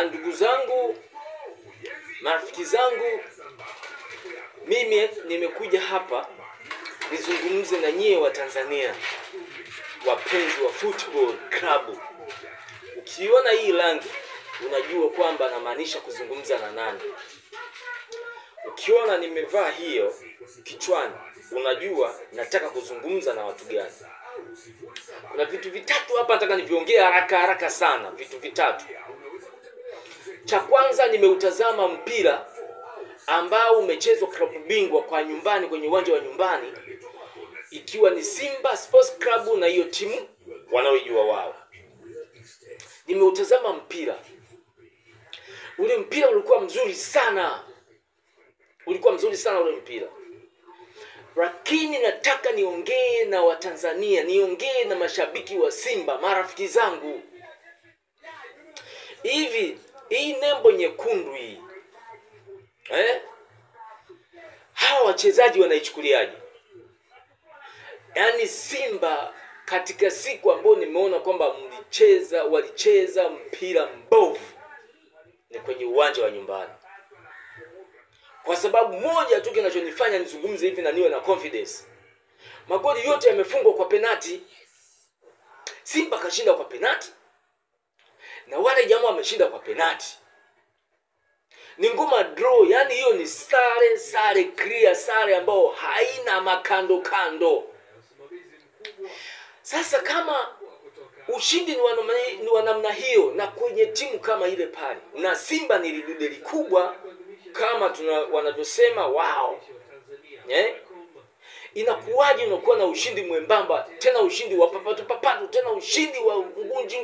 Ndugu zangu, marafiki zangu, mimi nimekuja hapa nizungumze na nyie wa Tanzania, wapenzi wa football club. Ukiona hii rangi unajua kwamba namaanisha kuzungumza na nani. Ukiona nimevaa hiyo kichwani unajua nataka kuzungumza na watu gani. Kuna vitu vitatu hapa nataka niviongee haraka sana, vitu vitatu. Cha kwanza, nimeutazama mpira ambao umechezwa klabu bingwa kwa nyumbani, kwenye uwanja wa nyumbani, ikiwa ni Simba Sports Club na hiyo timu wanaoijua wao. Nimeutazama mpira. Ule mpira ulikuwa mzuri sana. Ule mpira. Lakini nataka niongee na Watanzania, niongee na mashabiki wa Simba, marafiki zangu. Hivi hii nembo nyekundu hii, hawa wachezaji wanaichukuliaje? Yaani Simba katika siku ambayo nimeona kwamba walicheza mpira mbovu ni kwenye uwanja wa nyumbani. Kwa sababu moja tu kinachonifanya nizungumze hivi na niwe na confidence. Magoli yote yamefungwa kwa penalti. Simba kashinda kwa penalti, na wale jamaa wameshinda kwa penalti. Ni ngoma draw, yani hiyo ni sare clear, sare ambayo haina makando. Sasa kama ushindi ni wa namna hiyo, na kwenye timu kama ile pale, na Simba ni lidude kubwa kama wanavyosema wao, inakuwaje unakuwa na ushindi mwembamba, tena ushindi wa papatu, tena ushindi wa ngunji?